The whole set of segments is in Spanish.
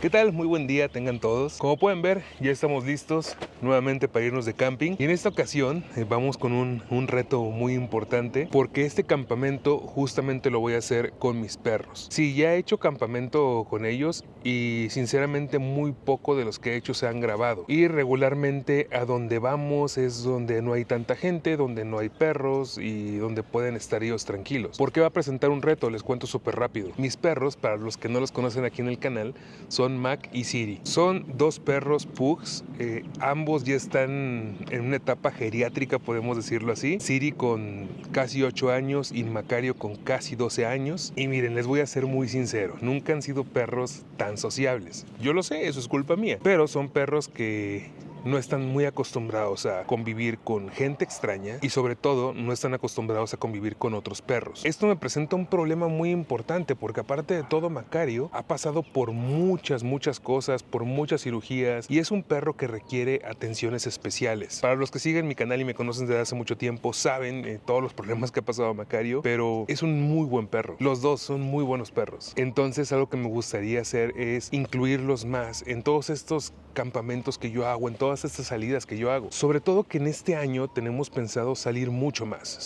¿Qué tal? Muy buen día tengan todos. Como pueden ver, ya estamos listos nuevamente para irnos de camping. Y en esta ocasión vamos con un reto muy importante, porque este campamento justamente lo voy a hacer con mis perros. Sí, ya he hecho campamento con ellos y sinceramente muy poco de los que he hecho se han grabado. Y regularmente a donde vamos es donde no hay tanta gente, donde no hay perros y donde pueden estar ellos tranquilos. Porque va a presentar un reto, les cuento súper rápido. Mis perros, para los que no los conocen aquí en el canal, son Mac y Siri. Son dos perros pugs, ambos ya están en una etapa geriátrica, podemos decirlo así. Siri con casi 8 años y Macario con casi 12 años. Y miren, les voy a ser muy sincero, nunca han sido perros tan sociables. Yo lo sé, eso es culpa mía, pero son perros que no están muy acostumbrados a convivir con gente extraña y sobre todo no están acostumbrados a convivir con otros perros. Esto me presenta un problema muy importante porque aparte de todo, Macario ha pasado por muchas cosas, por muchas cirugías y es un perro que requiere atenciones especiales. Para los que siguen mi canal y me conocen desde hace mucho tiempo saben todos los problemas que ha pasado a Macario, pero es un muy buen perro. Los dos son muy buenos perros. Entonces algo que me gustaría hacer es incluirlos más en todos estos campamentos que yo hago, en todas estas salidas que yo hago. Sobre todo que en este año tenemos pensado salir mucho más,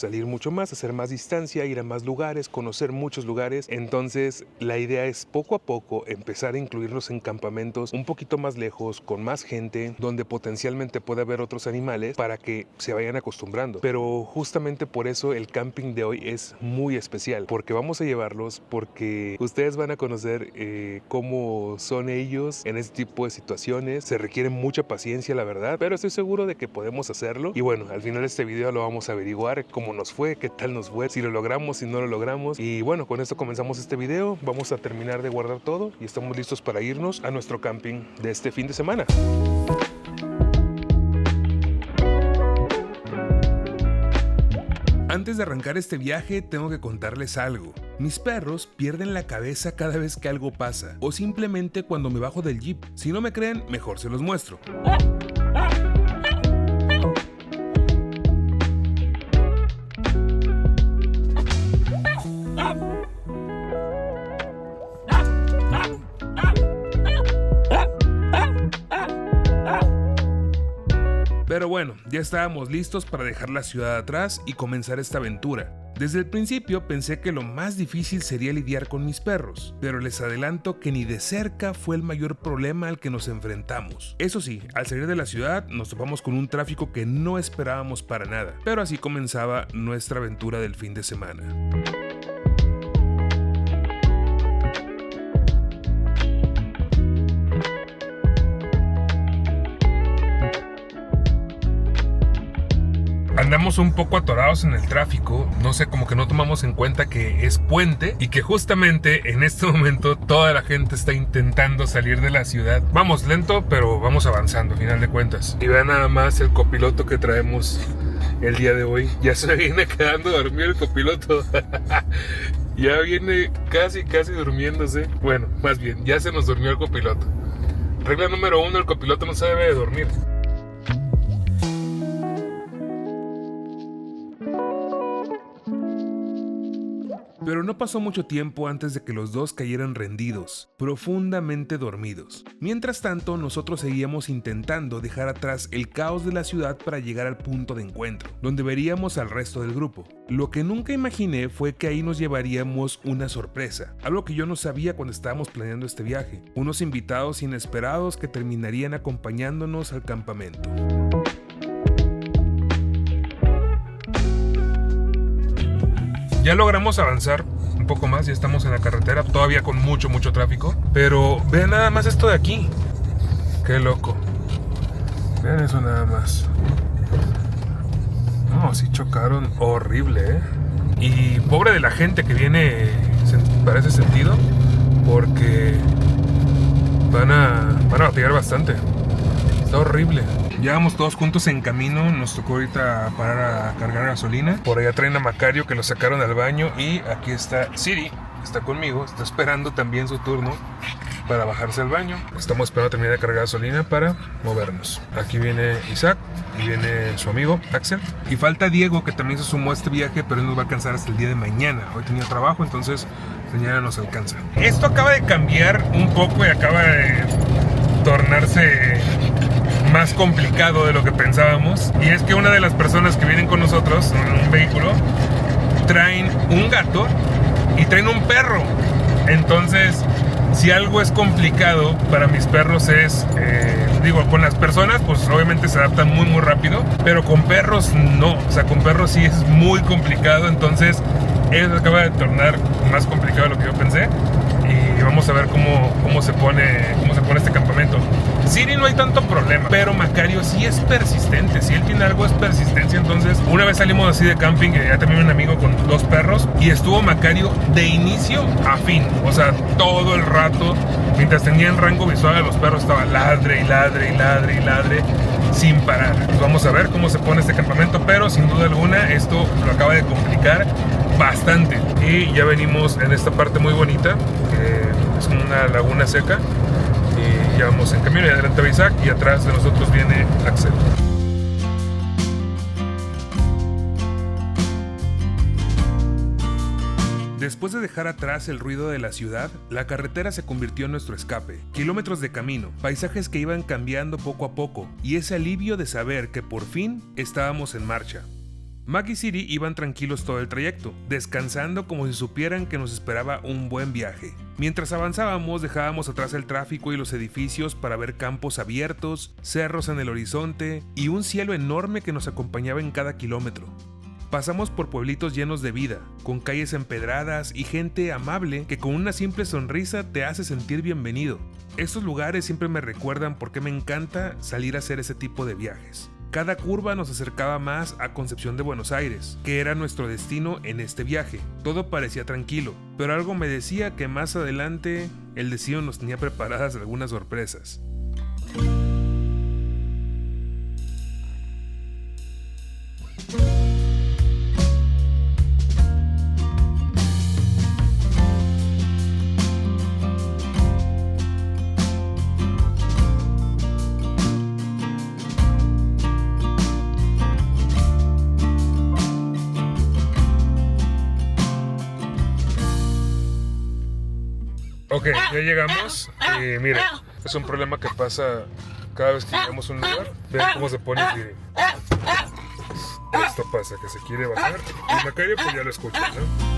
hacer más distancia, ir a más lugares, conocer muchos lugares. Entonces la idea es poco a poco empezar a incluirlos en campamentos un poquito más lejos, con más gente, donde potencialmente pueda haber otros animales para que se vayan acostumbrando. Pero justamente por eso el camping de hoy es muy especial, porque vamos a llevarlos, porque ustedes van a conocer cómo son ellos en este tipo de situaciones. Se requiere mucha paciencia, la verdad, pero estoy seguro de que podemos hacerlo. Y bueno, al final de este video lo vamos a averiguar cómo nos fue, qué tal nos fue, si lo logramos, si no lo logramos. Y bueno, con esto comenzamos este video. Vamos a terminar de guardar todo y estamos listos para irnos a nuestro camping de este fin de semana. Antes de arrancar este viaje, tengo que contarles algo. Mis perros pierden la cabeza cada vez que algo pasa, o simplemente cuando me bajo del jeep. Si no me creen, mejor se los muestro. Pero bueno, ya estábamos listos para dejar la ciudad atrás y comenzar esta aventura. Desde el principio pensé que lo más difícil sería lidiar con mis perros, pero les adelanto que ni de cerca fue el mayor problema al que nos enfrentamos. Eso sí, al salir de la ciudad nos topamos con un tráfico que no esperábamos para nada, pero así comenzaba nuestra aventura del fin de semana. Andamos un poco atorados en el tráfico, no sé, como que no tomamos en cuenta que es puente y que justamente en este momento toda la gente está intentando salir de la ciudad. Vamos lento, pero vamos avanzando, a final de cuentas. Y vean nada más el copiloto que traemos el día de hoy. Ya se viene quedando dormido el copiloto. Ya viene casi durmiéndose. Bueno, más bien, ya se nos durmió el copiloto. Regla número 1, el copiloto no se debe de dormir. Pero no pasó mucho tiempo antes de que los dos cayeran rendidos, profundamente dormidos. Mientras tanto, nosotros seguíamos intentando dejar atrás el caos de la ciudad para llegar al punto de encuentro, donde veríamos al resto del grupo. Lo que nunca imaginé fue que ahí nos llevaríamos una sorpresa, algo que yo no sabía cuando estábamos planeando este viaje, unos invitados inesperados que terminarían acompañándonos al campamento. Ya logramos avanzar un poco más, ya estamos en la carretera, todavía con mucho tráfico. Pero vean nada más esto de aquí. Qué loco. Vean eso nada más. No, sí chocaron horrible, Y pobre de la gente que viene para ese sentido, porque van a batallar bastante. Está horrible. Llevamos todos juntos en camino, nos tocó ahorita parar a cargar gasolina. Por allá traen a Macario que lo sacaron al baño y aquí está Siri, está conmigo, está esperando también su turno. para bajarse al baño. Estamos esperando a terminar de cargar gasolina para movernos. Aquí viene Isaac y viene su amigo Axel. Y falta Diego, que también se sumó a este viaje, pero él nos va a alcanzar hasta el día de mañana. Hoy tenía trabajo, entonces mañana nos alcanza. Esto acaba de cambiar un poco y acaba de tornarse más complicado de lo que pensábamos. Y es que una de las personas que vienen con nosotros en un vehículo traen un gato y traen un perro. Entonces, si algo es complicado para mis perros es, con las personas pues obviamente se adaptan muy rápido, pero con perros no, o sea, con perros sí es muy complicado. Entonces eso acaba de tornar más complicado de lo que yo pensé. Y vamos a ver cómo se pone este campamento. Siri no hay tanto problema, pero Macario sí es persistente. Si él tiene algo es persistencia. Entonces una vez salimos así de camping, ya también un amigo con 2 perros, y estuvo Macario de inicio a fin, o sea, todo el rato, mientras tenía en rango visual a los perros, estaba ladre y ladre y ladre y ladre sin parar. Pues vamos a ver cómo se pone este campamento, pero sin duda alguna esto lo acaba de complicar bastante. Y ya venimos en esta parte muy bonita, que es como una laguna seca, y ya vamos en camino. Y adelante va Isaac y atrás de nosotros viene Axel. Después de dejar atrás el ruido de la ciudad, la carretera se convirtió en nuestro escape. Kilómetros de camino, paisajes que iban cambiando poco a poco, y ese alivio de saber que por fin estábamos en marcha. Mac y Siri iban tranquilos todo el trayecto, descansando como si supieran que nos esperaba un buen viaje. Mientras avanzábamos, dejábamos atrás el tráfico y los edificios para ver campos abiertos, cerros en el horizonte y un cielo enorme que nos acompañaba en cada kilómetro. Pasamos por pueblitos llenos de vida, con calles empedradas y gente amable que con una simple sonrisa te hace sentir bienvenido. Estos lugares siempre me recuerdan por qué me encanta salir a hacer ese tipo de viajes. Cada curva nos acercaba más a Concepción de Buenos Aires, que era nuestro destino en este viaje. Todo parecía tranquilo, pero algo me decía que más adelante el destino nos tenía preparadas algunas sorpresas. Ok, ya llegamos y miren, es un problema que pasa cada vez que llegamos a un lugar. Vean cómo se pone Siri. Esto pasa, que se quiere bajar y Macario pues ya lo escuchan, ¿no?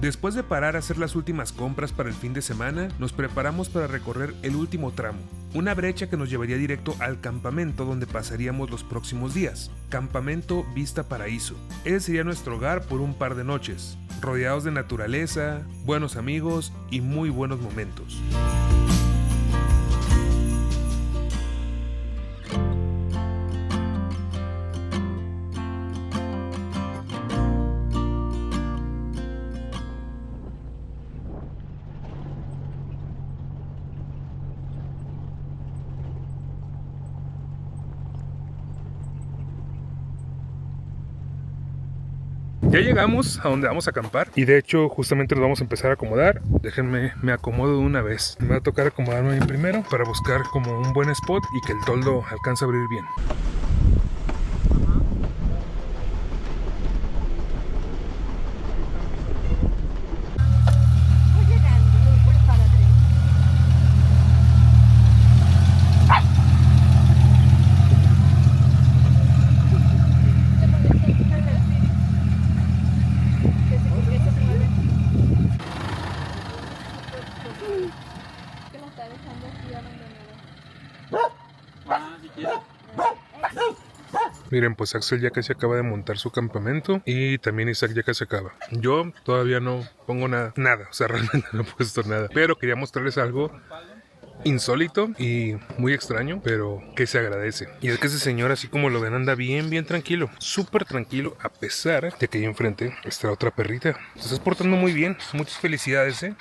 Después de parar a hacer las últimas compras para el fin de semana, nos preparamos para recorrer el último tramo, una brecha que nos llevaría directo al campamento donde pasaríamos los próximos días, Campamento Vista Paraíso. Ese sería nuestro hogar por un par de noches, rodeados de naturaleza, buenos amigos y muy buenos momentos. Ya llegamos a donde vamos a acampar y de hecho justamente nos vamos a empezar a acomodar. Déjenme, me acomodo de una vez. Me va a tocar acomodarme ahí primero para buscar como un buen spot y que el toldo alcance a abrir bien. Miren, pues Axel ya casi acaba de montar su campamento y también Isaac ya casi acaba. Yo todavía no pongo nada, o sea, realmente no he puesto nada. Pero quería mostrarles algo insólito y muy extraño, pero que se agradece. Y es que ese señor, así como lo ven, anda bien tranquilo, súper tranquilo, a pesar de que ahí enfrente está otra perrita. Se está portando muy bien, muchas felicidades, ¿eh?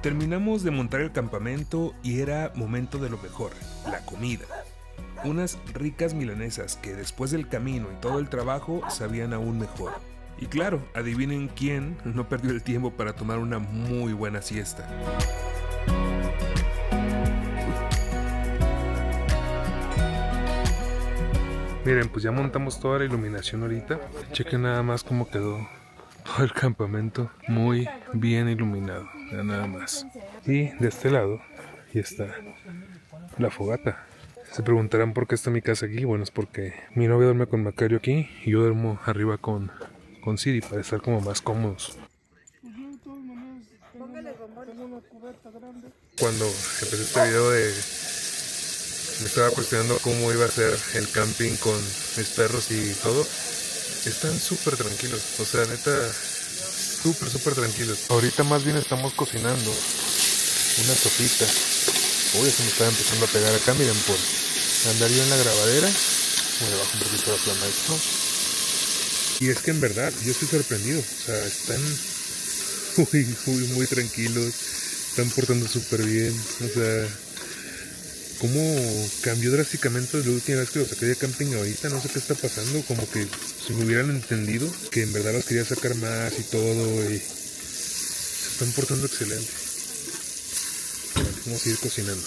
Terminamos de montar el campamento y era momento de lo mejor, la comida. Unas ricas milanesas que después del camino y todo el trabajo sabían aún mejor. Y claro, adivinen quién no perdió el tiempo para tomar una muy buena siesta. Miren, pues ya montamos toda la iluminación ahorita. Chequen nada más cómo quedó todo el campamento, muy bien iluminado, ya nada más. Y de este lado ya está la fogata. Se preguntarán por qué está mi casa aquí. Bueno, es porque mi novia duerme con Macario aquí y yo duermo arriba con Siri para estar como más cómodos. Cuando empecé este video me estaba cuestionando cómo iba a ser el camping con mis perros y todo. Están súper tranquilos, o sea, neta, súper tranquilos. Ahorita más bien estamos cocinando una sopita. Uy, se me está empezando a pegar acá, miren, por andar yo en la grabadera. Voy a bajar un poquito la flama esto. Y es que en verdad, yo estoy sorprendido. O sea, están muy tranquilos. Están portando súper bien. O sea, cómo cambió drásticamente la última vez que los saqué de camping ahorita. No sé qué está pasando. Como que si me hubieran entendido que en verdad los quería sacar más y todo. Y se están portando excelente. Vamos a ir cocinando.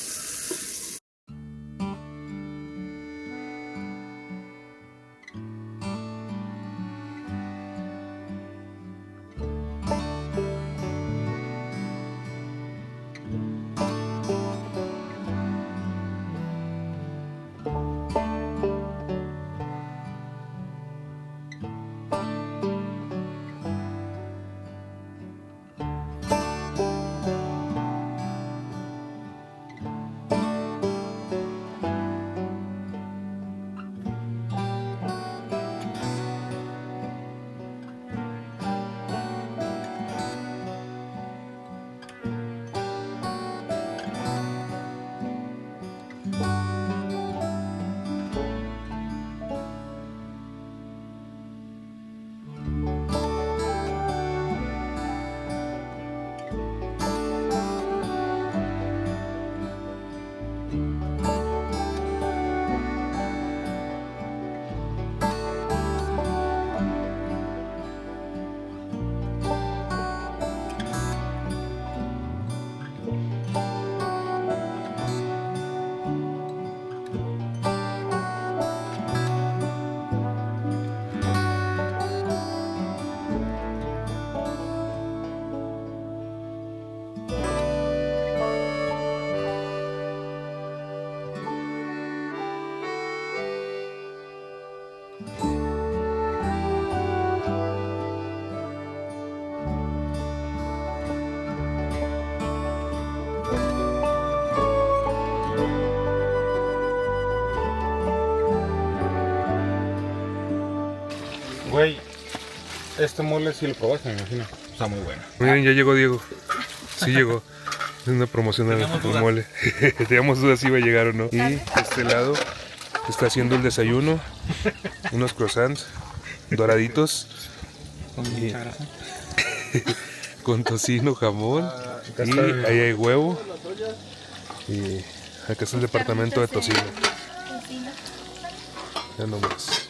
Güey, este mole sí lo probaste, me imagino. Está muy bueno. Miren, ya llegó Diego. Sí llegó. Es una promoción del mole. Teníamos dudas si iba a llegar o no. Y de este lado está haciendo el desayuno. Unos croissants doraditos. Con mucha grasa. Con tocino, jamón. Y ahí hay huevo. Y acá está el departamento de tocino. Ya nomás.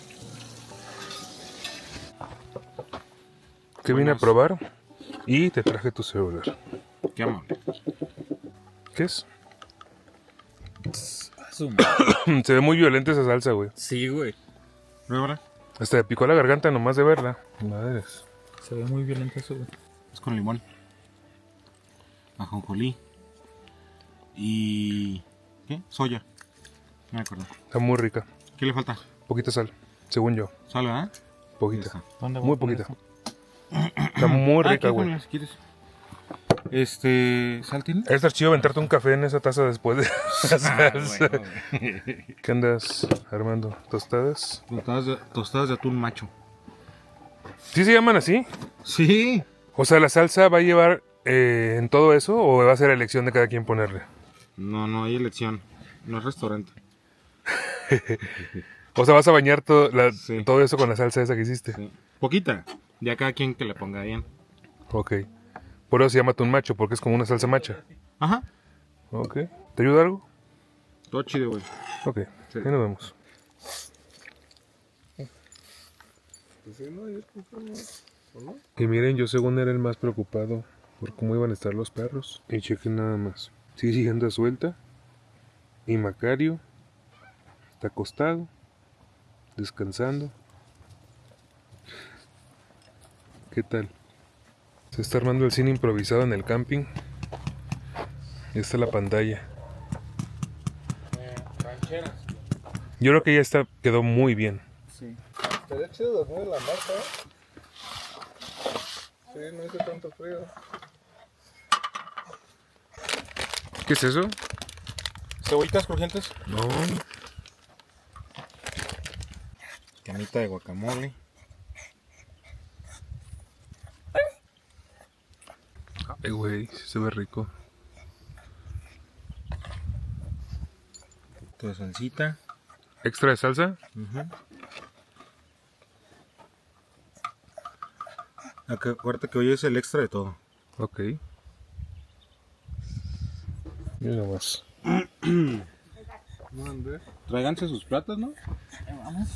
Que vine a probar y te traje tu celular. Qué amable. ¿Qué es? Se ve muy violenta esa salsa, güey. Sí, güey. ¿No, verdad? Hasta me picó la garganta nomás de verla. Madres. Se ve muy violento eso, güey. Es con limón. Ajonjolí. Y... ¿qué? Soya. No me acuerdo. Está muy rica. ¿Qué le falta? Poquita sal, según yo. ¿Sal, verdad? Poquita. ¿Dónde voy Muy a poner poquita. eso? Está muy rica, aquí, güey. ponla, si quieres. ¿Sal tiene? Está chido aventarte un café en esa taza después de la salsa. Bueno, güey. ¿Qué andas armando? ¿Tostadas? Tostadas de atún macho. ¿Sí se llaman así? Sí. O sea, ¿la salsa va a llevar en todo eso o va a ser elección de cada quien ponerle? No hay elección. No es restaurante. O sea, vas a bañar Sí. todo eso con la salsa esa que hiciste. Sí. Poquita. Ya cada quien que le ponga bien. Ok. Por eso se llama Tun Macho, porque es como una salsa macha. Ajá. Ok. ¿Te ayuda algo? Todo chido, güey. Ok, Sí. ahí nos vemos. Y miren, yo según era el más preocupado por cómo iban a estar los perros. Y chequen nada más. Siri anda suelta. Y Macario está acostado, descansando. ¿Qué tal? Se está armando el cine improvisado en el camping. Y está la pantalla. Rancheras. Yo creo que ya está, quedó muy bien. Sí. Estaría chido dormir en la marca, ¿eh? Sí, no hizo tanto frío. ¿Qué es eso? ¿Cebollitas crujientes? No. Camita de guacamole. Ay, güey, sí se ve rico. Un poquito de salsita. ¿Extra de salsa? Acuérdate que hoy es el extra de todo. Ok. Mira nomás. Tráiganse sus platos, ¿no? Vamos.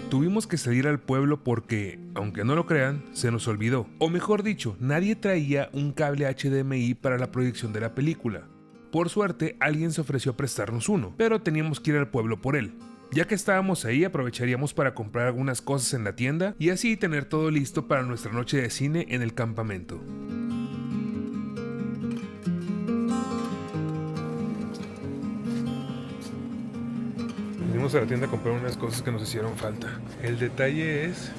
Tuvimos que salir al pueblo porque, aunque no lo crean, se nos olvidó. O mejor dicho, nadie traía un cable HDMI para la proyección de la película. Por suerte, alguien se ofreció a prestarnos uno, pero teníamos que ir al pueblo por él. Ya que estábamos ahí, aprovecharíamos para comprar algunas cosas en la tienda y así tener todo listo para nuestra noche de cine en el campamento. Venimos a la tienda a comprar unas cosas que nos hicieron falta. El detalle es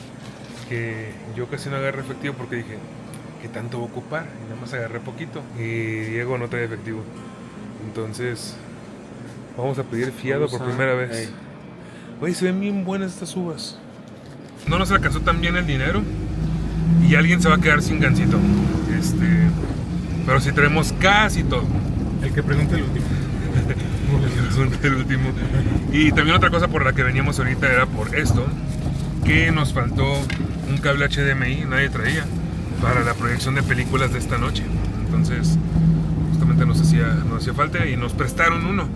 que yo casi no agarré efectivo porque dije, ¿qué tanto voy a ocupar? Y nada más agarré poquito. Y Diego no trae efectivo. Entonces, vamos a pedir fiado por primera vez. Güey, se ven bien buenas estas uvas. No nos alcanzó tan bien el dinero y alguien se va a quedar sin gansito. Pero sí traemos casi todo. El que pregunte el último. El último. Y también otra cosa por la que veníamos ahorita era por esto, que nos faltó un cable HDMI, nadie traía, para la proyección de películas de esta noche. Entonces, justamente nos hacía falta y nos prestaron uno.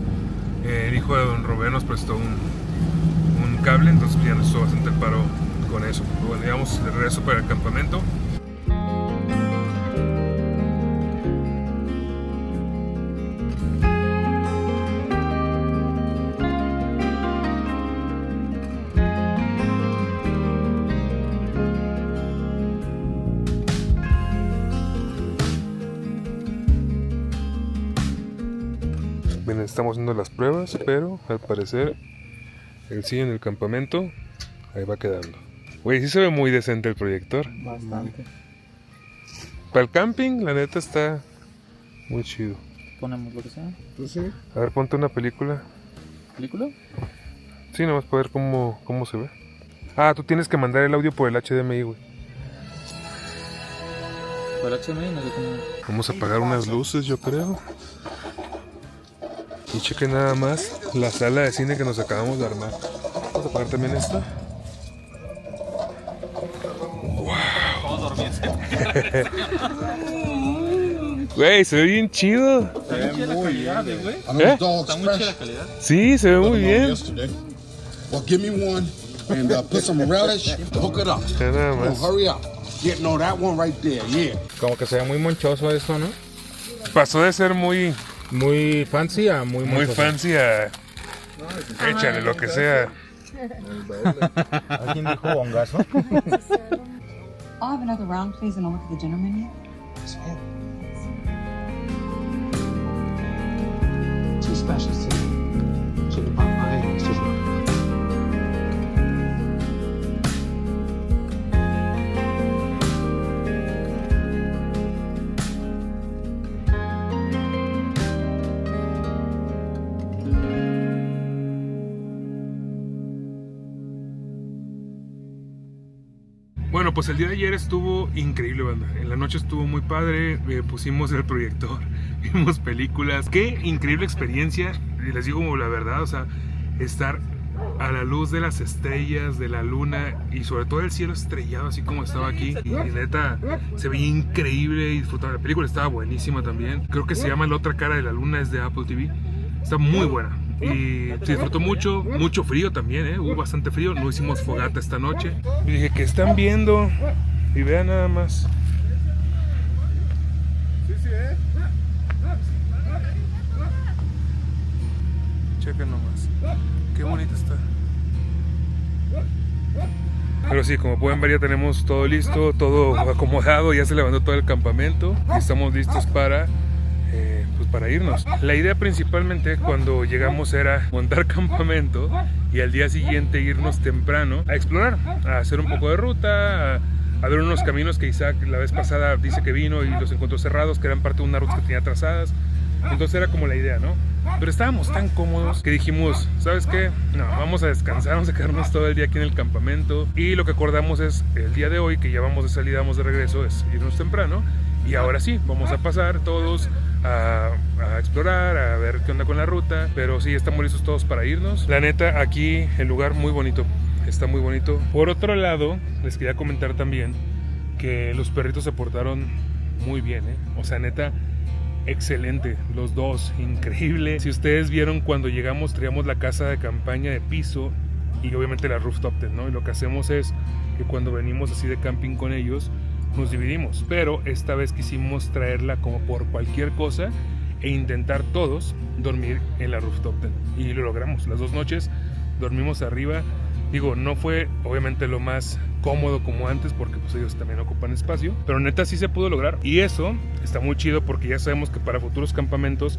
El hijo de don Robé nos prestó un cable, entonces ya nos hizo bastante el paro con eso. Pero bueno, íbamos de regreso para el campamento. Bien, estamos haciendo las pruebas, pero al parecer el cine en el campamento ahí va quedando. Güey, sí se ve muy decente el proyector. Bastante. Para el camping, la neta está muy chido. Ponemos lo que sea. Pues sí. A ver, ponte una película. ¿Película? Sí, nomás para ver cómo se ve. Ah, tú tienes que mandar el audio por el HDMI, güey. Por HDMI, no sé cómo. Vamos a apagar unas luces, yo creo. Y chequen nada más la sala de cine que nos acabamos de armar. Vamos a apagar también esta. Güey, se ve bien chido. Está muy chida la calidad, güey. ¿Eh? Está muy chida la calidad. Sí, se ve muy bien. Well, give me one and put some relish. Hook it up. Ya nada Come on, más. hurry up. Yeah, no, that one right there. Yeah. Como que se ve muy monchoso eso, ¿no? Pasó de ser muy Muy fancy a muy monchoso. fancy a... Échale lo que sea. ¿Alguien dijo bongazo? I'll have another round, please, and I'll look at the dinner menu. Two specials. Chicken pot pie and fish roll. Bueno, Bueno, pues el día de ayer estuvo increíble, banda. En la noche estuvo muy padre, pusimos el proyector, vimos películas. Qué increíble experiencia, y les digo la verdad, o sea, estar a la luz de las estrellas, de la luna y sobre todo el cielo estrellado así como estaba aquí. Y neta, se veía increíble y disfrutaba. La película estaba buenísima también. Creo que se llama La otra cara de la luna, es de Apple TV. Está muy buena. Y se disfrutó mucho, mucho frío también, hubo bastante frío, no hicimos fogata esta noche. Y dije, ¿qué están viendo? Y vean nada más. Chequen nomás, qué bonito está. Pero sí, como pueden ver ya tenemos todo listo, todo acomodado, ya se levantó todo el campamento y estamos listos para irnos. La idea principalmente cuando llegamos era montar campamento y al día siguiente irnos temprano a explorar, a hacer un poco de ruta, a ver unos caminos que Isaac la vez pasada dice que vino y los encontró cerrados, que eran parte de unas rutas que tenía trazadas. Entonces era como la idea, ¿no? Pero estábamos tan cómodos que dijimos, ¿sabes qué? No, vamos a descansar, vamos a quedarnos todo el día aquí en el campamento. Y lo que acordamos es el día de hoy, que ya vamos de salida, vamos de regreso, es irnos temprano. Y ahora sí, vamos a pasar todos a explorar, a ver qué onda con la ruta. Pero sí, estamos listos todos para irnos. La neta, aquí el lugar muy bonito, está muy bonito. Por otro lado, les quería comentar también que los perritos se portaron muy bien, O sea, neta, excelente, los dos, increíble. Si ustedes vieron cuando llegamos, traíamos la casa de campaña de piso y obviamente la rooftop tent, ¿no? Y lo que hacemos es que cuando venimos así de camping con ellos, nos dividimos, pero esta vez quisimos traerla como por cualquier cosa e intentar todos dormir en la rooftop tent. Y lo logramos, las 2 noches dormimos arriba. Digo, no fue obviamente lo más cómodo como antes porque pues ellos también ocupan espacio, pero neta sí se pudo lograr y eso está muy chido porque ya sabemos que para futuros campamentos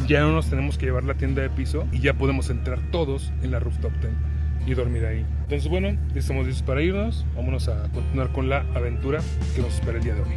ya no nos tenemos que llevar la tienda de piso y ya podemos entrar todos en la rooftop tent y dormir ahí. Entonces bueno, estamos listos para irnos, vámonos a continuar con la aventura que nos espera el día de hoy.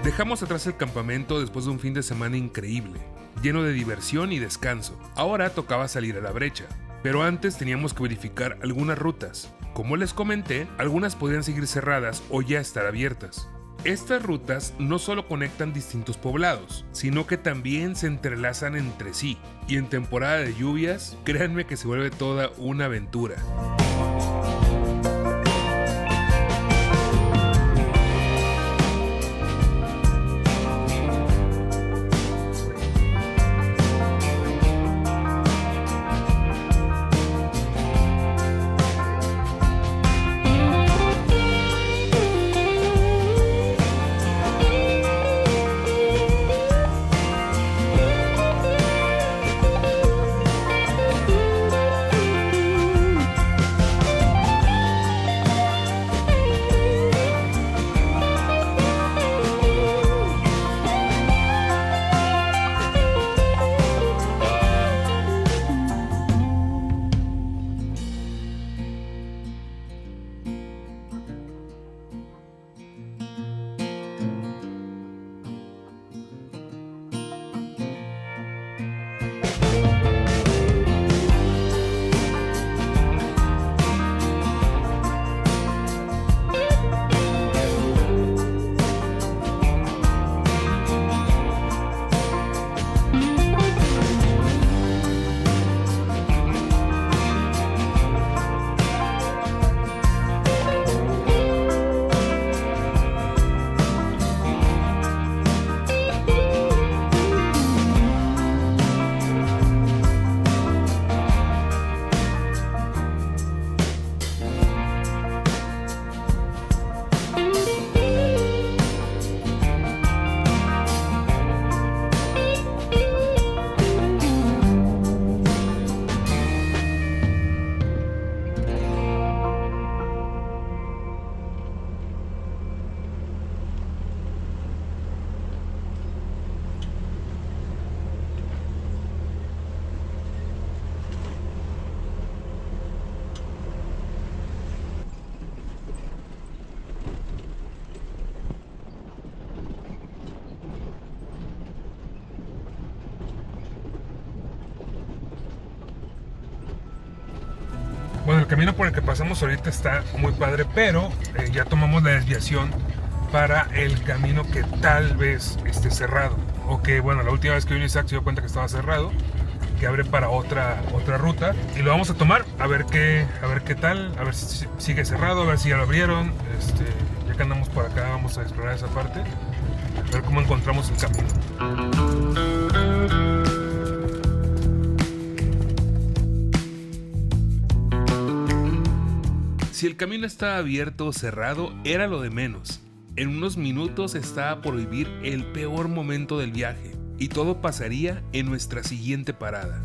Dejamos atrás el campamento después de un fin de semana increíble, lleno de diversión y descanso. Ahora tocaba salir a la brecha, pero antes teníamos que verificar algunas rutas. Como les comenté, algunas podían seguir cerradas o ya estar abiertas. Estas rutas no solo conectan distintos poblados, sino que también se entrelazan entre sí. Y en temporada de lluvias, créanme que se vuelve toda una aventura. camino por el que pasamos ahorita está muy padre, pero ya tomamos la desviación para el camino que tal vez esté cerrado. O que, bueno, la última vez que vino Isaac se dio cuenta que estaba cerrado, que abre para otra ruta. Y lo vamos a tomar, a ver qué tal, a ver si sigue cerrado, a ver si ya lo abrieron. Ya que andamos por acá, vamos a explorar esa parte, a ver cómo encontramos el camino. Si el camino estaba abierto o cerrado, era lo de menos. En unos minutos estaba por vivir el peor momento del viaje, y todo pasaría en nuestra siguiente parada.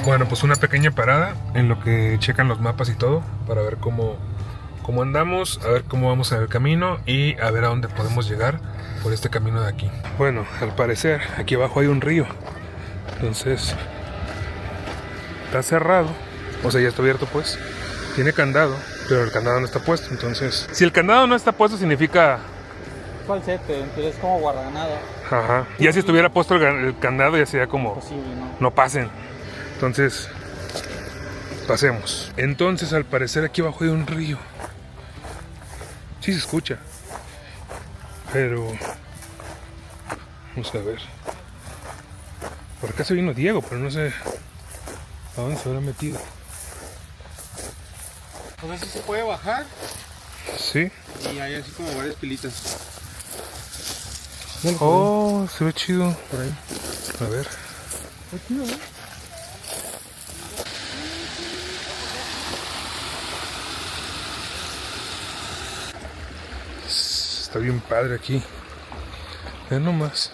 Bueno, pues una pequeña parada en lo que checan los mapas y todo para ver cómo andamos, a ver cómo vamos en el camino y a ver a dónde podemos llegar por este camino de aquí. Bueno, al parecer aquí abajo hay un río, entonces está cerrado, o sea, ya está abierto pues, tiene candado, pero el candado no está puesto, entonces si el candado no está puesto significa... Falsete, entonces es como guardanada. Ajá, ya si estuviera puesto el candado ya sería como... Posible, ¿no? No pasen. Entonces, pasemos. Entonces, al parecer aquí abajo hay un río. Sí se escucha. Pero... vamos a ver. Por acá se vino Diego, pero no sé a dónde se habrá metido. O sea, sí se puede bajar Sí. y hay así como varias pilitas. Oh, se ve chido. Por ahí. A ver. Está bien padre aquí. Ve nomás.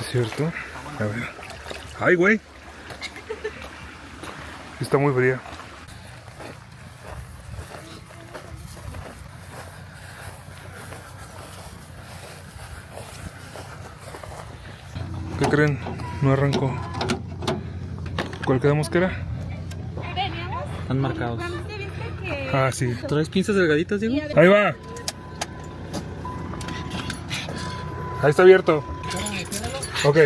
¿Es cierto? A ver. ¡Ay, güey! Está muy fría. ¿Qué creen? No arrancó. ¿Cuál quedamos que era? Están marcados. Ah, sí. ¿Traes pinzas delgaditas, Diego? Ahí va. Ahí está abierto. Ok.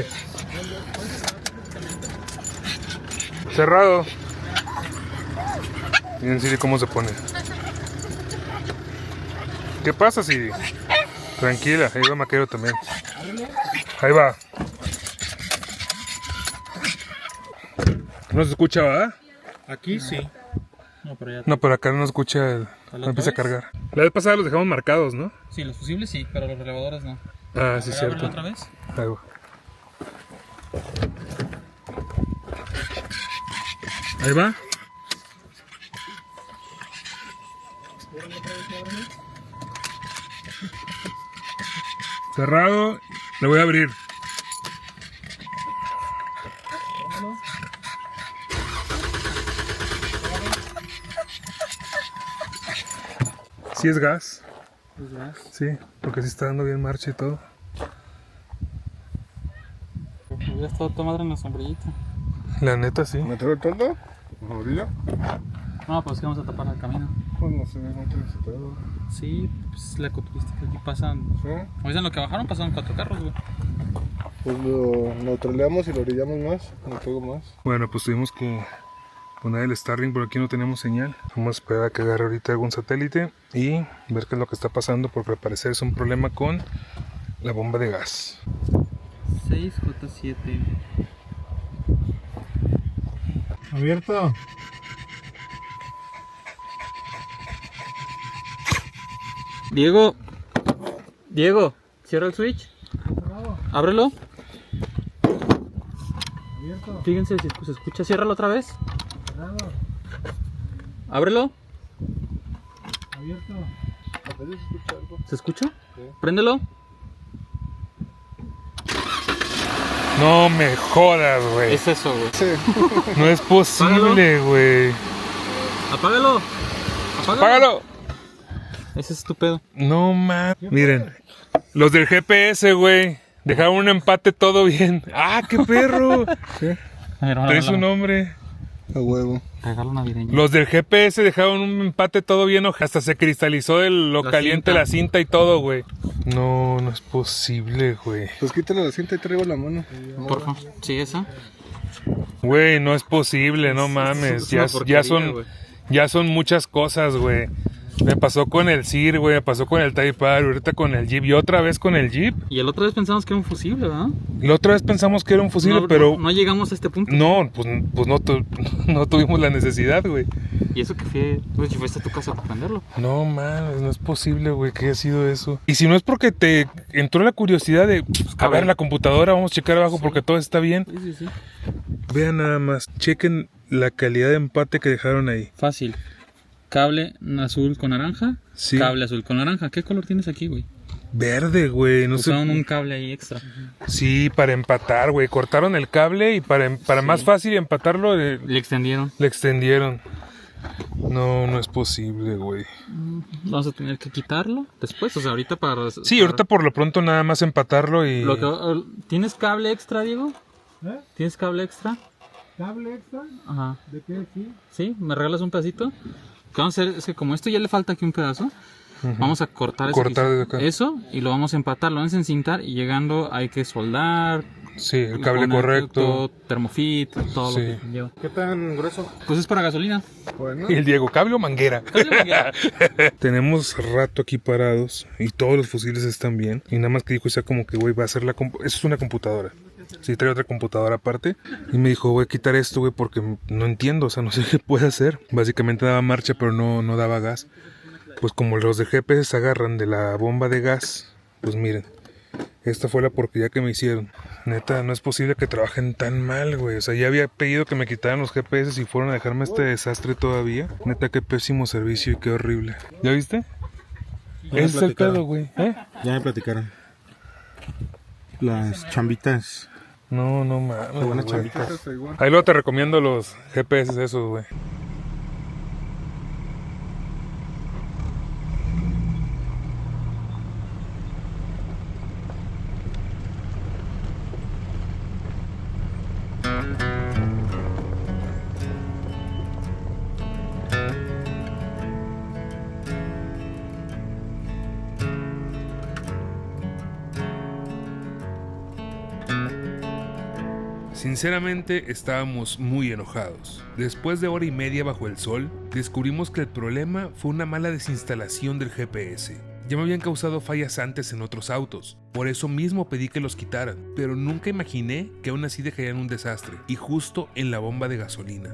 Cerrado. Miren Siri cómo se pone. ¿Qué pasa, Siri? Tranquila, ahí va Maquero también. Ahí va. ¿No se escucha, verdad? Aquí sí. No, pero ya. No, pero acá no se escucha, no empieza a cargar. La vez pasada los dejamos marcados, ¿no? Sí, los fusibles sí, pero los relevadores no. Ah, sí, es cierto. ¿Ábrelo otra vez? Ahí va. Ahí va. Cerrado. Le voy a abrir. Sí es gas. ¿Es gas? Sí, porque sí está dando bien marcha y todo. Hubiera estado toda madre en la sombrillita. La neta, sí. ¿Me traigo el toldo? ¿La orilla? No, pues que vamos a tapar el camino. Pues no se ve mucho visitado. Sí, pues la ecoturística. Aquí pasan. ¿Sí? Hoy en lo que bajaron pasaron 4 carros, güey. Pues lo neutraleamos y lo orillamos más. No pego más. Bueno, pues tuvimos que poner el Starlink, por aquí no tenemos señal. Vamos a esperar a que agarre ahorita algún satélite y ver qué es lo que está pasando, porque al parecer es un problema con la bomba de gas. 6J7. Abierto. Diego. Diego, cierra el switch. Ábrelo. Fíjense si se escucha. Ciérralo otra vez. Ábrelo. Abierto. ¿Se escucha? Préndelo. No me jodas, güey. Es eso, güey. No es posible, güey. Apágalo. ¡Págalo! Ese es tu pedo. No mames. Miren, los del GPS, güey. Dejaron un empate todo bien. ¡Ah, qué perro! Trae su nombre. A huevo. Regalo navideño. Los del GPS dejaron un empate todo bien. Hasta se cristalizó lo La caliente cinta. la cinta y todo, güey. No, no es posible, güey. Pues quítale la cinta y traigo la mano. Por favor. Sí, esa. Güey, no es posible, no mames. Es una porquería, güey. Ya son muchas cosas, güey. Me pasó con el CIR, güey. Me pasó con el Type R, ahorita con el Jeep y otra vez con el Jeep. Y el otra vez pensamos que era un fusible, ¿verdad? La otra vez pensamos que era un fusible, No, pero no llegamos a este punto. no, pues no tuvimos la necesidad, güey. Y eso que fuiste a tu casa para prenderlo. No mames, no es posible, güey, que haya sido eso. Y si no es porque te entró la curiosidad de a ver la computadora, vamos a checar abajo porque todo está bien. Sí. Vean nada más, chequen la calidad de empate que dejaron ahí. Fácil. Cable azul con naranja. Sí. Cable azul con naranja. ¿Qué color tienes aquí, güey? Verde, güey, no sé. Usaron un cable ahí extra. Sí, para empatar, güey. Cortaron el cable y para más fácil empatarlo Le extendieron. le extendieron. No es posible, güey. Vamos a tener que quitarlo después. O sea, ahorita para... Sí, ahorita por lo pronto nada más empatarlo y... ¿Tienes cable extra, Diego? ¿Eh? ¿Tienes cable extra? ¿Cable extra? Ajá. ¿De qué? Sí. ¿Sí? ¿Me regalas un pedacito? Lo que vamos a hacer es que como esto ya le falta aquí un pedazo, vamos a cortar, Cortar desde acá. eso y lo vamos a empatar, lo vamos a encintar y llegando hay que soldar. Sí, el cable poner correcto. todo, termofit, todo Sí. lo que lleva. ¿Qué tan grueso? Pues es para gasolina. Bueno. Y el Diego, ¿cable o manguera? Tenemos rato aquí parados y todos los fusiles están bien. Y nada más que dijo, o sea, como que, güey, va a ser eso es una computadora. Sí, trae otra computadora aparte. Y me dijo, voy a quitar esto, güey, porque no entiendo, o sea, no sé qué puede hacer. Básicamente daba marcha, pero no daba gas. Pues como los de GPS se agarran de la bomba de gas, pues miren, esta fue la porquería que me hicieron. Neta, no es posible que trabajen tan mal, güey. O sea, ya había pedido que me quitaran los GPS y fueron a dejarme este desastre todavía. Neta, qué pésimo servicio y qué horrible. ¿Ya viste? Ya Ese es el platicaron. pedo, güey. Ya me platicaron. Las chambitas. No mames, Qué buenas güey. chambitas. Ahí luego te recomiendo los GPS esos, güey. Sinceramente estábamos muy enojados. Después de hora y media bajo el sol, descubrimos que el problema fue una mala desinstalación del GPS. Ya me habían causado fallas antes en otros autos, por eso mismo pedí que los quitaran, pero nunca imaginé que aún así dejarían un desastre, y justo en la bomba de gasolina.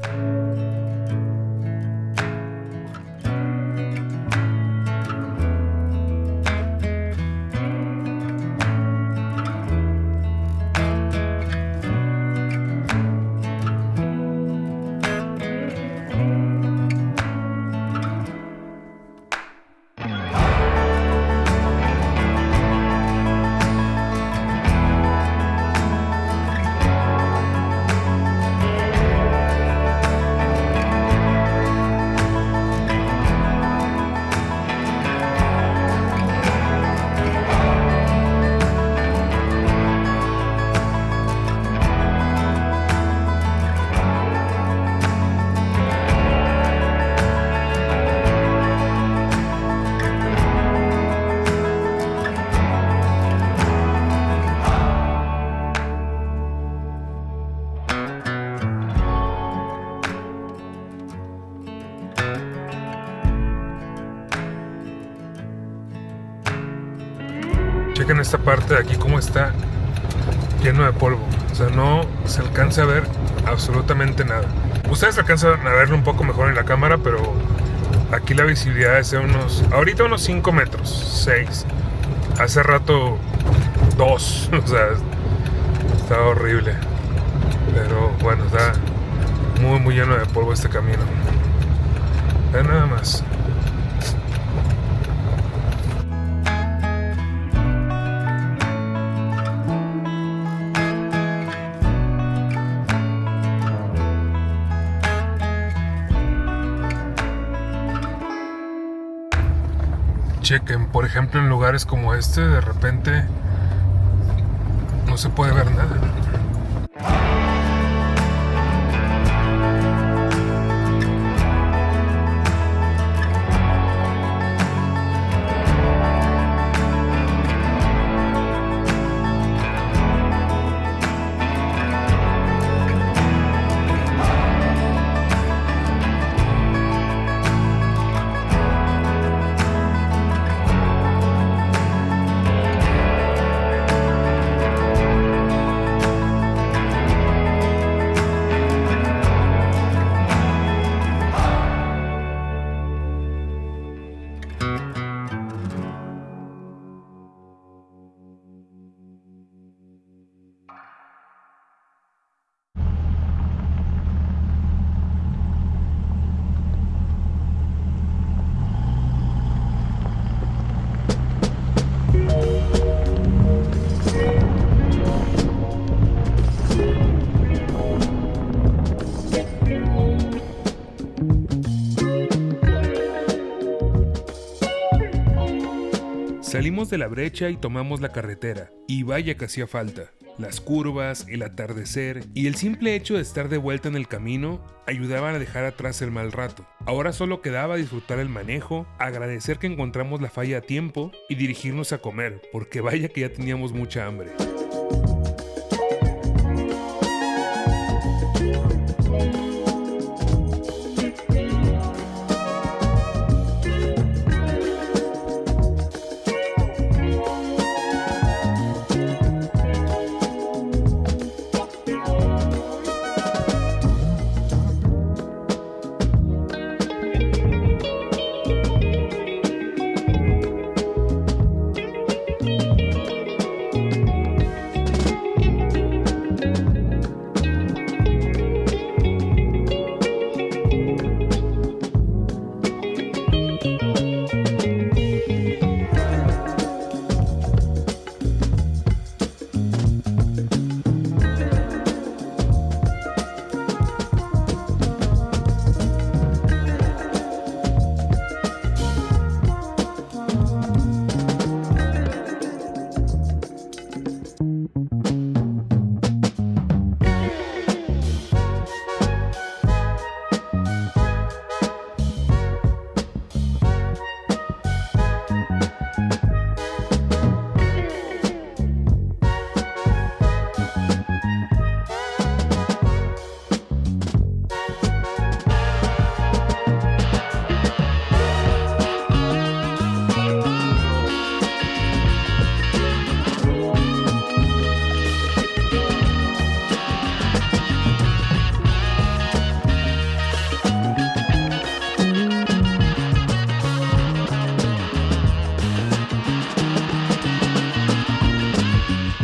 Chequen esta parte de aquí cómo está lleno de polvo. O sea, no se alcanza a ver absolutamente nada. Ustedes alcanzan a verlo un poco mejor en la cámara, pero aquí la visibilidad es de ahorita unos 5 metros, 6. Hace rato 2, o sea, está horrible. Pero bueno, está muy lleno de polvo este camino. Vean nada más. Chequen, por ejemplo, en lugares como este, de repente no se puede ver nada. Salimos de la brecha y tomamos la carretera, y vaya que hacía falta. Las curvas, el atardecer y el simple hecho de estar de vuelta en el camino ayudaban a dejar atrás el mal rato. Ahora solo quedaba disfrutar el manejo, agradecer que encontramos la falla a tiempo y dirigirnos a comer, porque vaya que ya teníamos mucha hambre.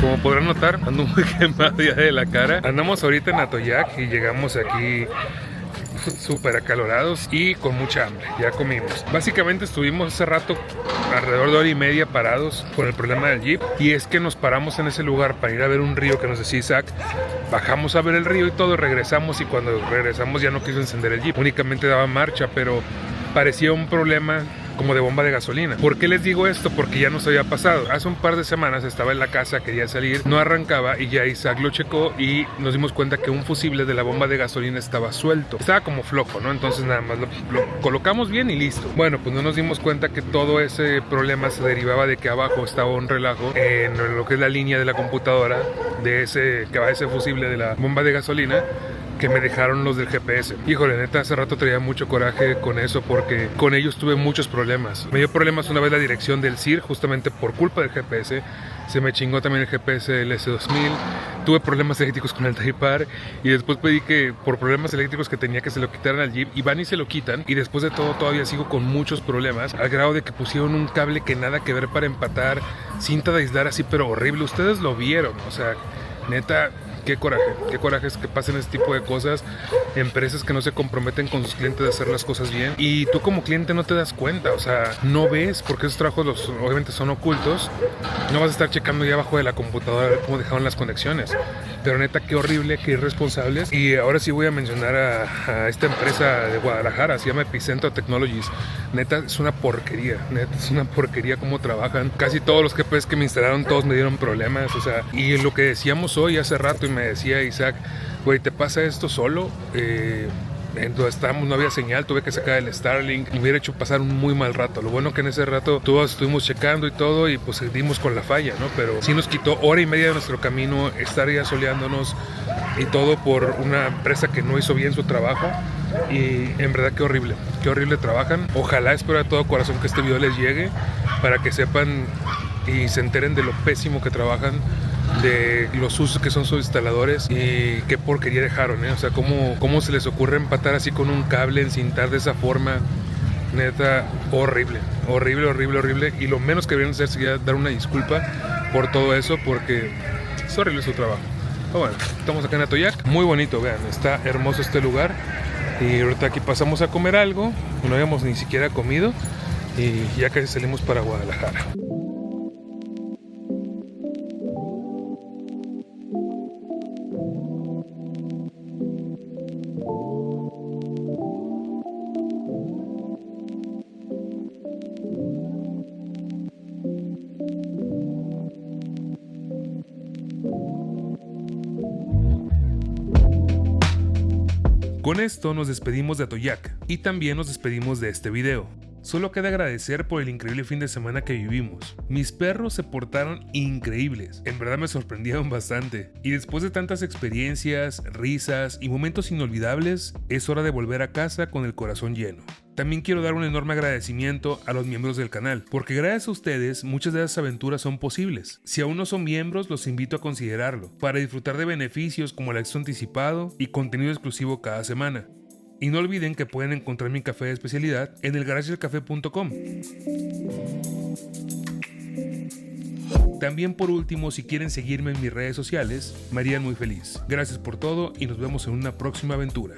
Como podrán notar, ando muy quemado ya de la cara. Andamos ahorita en Atoyac y llegamos aquí súper acalorados y con mucha hambre. Ya comimos. Básicamente estuvimos hace rato alrededor de hora y media parados por el problema del jeep, y es que nos paramos en ese lugar para ir a ver un río que nos decía Isaac. Bajamos a ver el río y todo, regresamos, y cuando regresamos ya no quiso encender el jeep, únicamente daba marcha, pero parecía un problema como de bomba de gasolina. ¿Por qué les digo esto? Porque ya nos había pasado. Hace un par de semanas estaba en la casa, quería salir, no arrancaba, y ya Isaac lo checó y nos dimos cuenta que un fusible de la bomba de gasolina estaba suelto. Estaba como flojo, ¿no? Entonces nada más lo colocamos bien y listo. Bueno, pues no nos dimos cuenta que todo ese problema se derivaba de que abajo estaba un relajo en lo que es la línea de la computadora de ese que va ese fusible de la bomba de gasolina, que me dejaron los del GPS. Híjole, neta, hace rato traía mucho coraje con eso, porque con ellos tuve muchos problemas. Me dio problemas una vez la dirección del CIR, justamente por culpa del GPS. Se me chingó también el GPS del S2000. tuve problemas eléctricos con el Type-R y después pedí que por problemas eléctricos que tenía que se lo quitaran al Jeep, y van y se lo quitan, y después de todo todavía sigo con muchos problemas, al grado de que pusieron un cable que nada que ver para empatar, cinta de aislar así pero horrible. Ustedes lo vieron, o sea, neta, qué coraje es que pasen este tipo de cosas, empresas que no se comprometen con sus clientes de hacer las cosas bien, y tú como cliente no te das cuenta, o sea, no ves, porque esos trabajos obviamente son ocultos, no vas a estar checando ya abajo de la computadora a ver cómo dejaron las conexiones, pero neta, qué horrible, qué irresponsables. Y ahora sí voy a mencionar a esta empresa de Guadalajara, se llama Epicentro Technologies. Neta, es una porquería, cómo trabajan. Casi todos los GPS que me instalaron, todos me dieron problemas, o sea, y lo que decíamos hoy hace rato, y me decía Isaac, güey, ¿te pasa esto solo? En donde estábamos no había señal, tuve que sacar el Starlink, me hubiera hecho pasar un muy mal rato. Lo bueno que en ese rato todos estuvimos checando y todo, y pues dimos con la falla, ¿no? Pero sí nos quitó hora y media de nuestro camino, estar ya soleándonos y todo por una empresa que no hizo bien su trabajo. Y en verdad qué horrible trabajan. Ojalá, espero de todo corazón que este video les llegue para que sepan y se enteren de lo pésimo que trabajan, de los usos que son sus instaladores, y qué porquería dejaron, o sea, cómo se les ocurre empatar así con un cable, encintar de esa forma. Neta, horrible, y lo menos que deberían hacer sería dar una disculpa por todo eso, porque es horrible su trabajo. Pero bueno, estamos acá en Atoyac, muy bonito, vean, está hermoso este lugar, y ahorita aquí pasamos a comer algo, no habíamos ni siquiera comido, y ya casi salimos para Guadalajara. Con esto nos despedimos de Atoyac y también nos despedimos de este video. Solo queda agradecer por el increíble fin de semana que vivimos. Mis perros se portaron increíbles, en verdad me sorprendieron bastante. Y después de tantas experiencias, risas y momentos inolvidables, es hora de volver a casa con el corazón lleno. También quiero dar un enorme agradecimiento a los miembros del canal, porque gracias a ustedes muchas de esas aventuras son posibles. Si aún no son miembros, los invito a considerarlo, para disfrutar de beneficios como el acceso anticipado y contenido exclusivo cada semana. Y no olviden que pueden encontrar mi café de especialidad en elgaragedelcafé.com. También por último, si quieren seguirme en mis redes sociales, me harían muy feliz. Gracias por todo y nos vemos en una próxima aventura.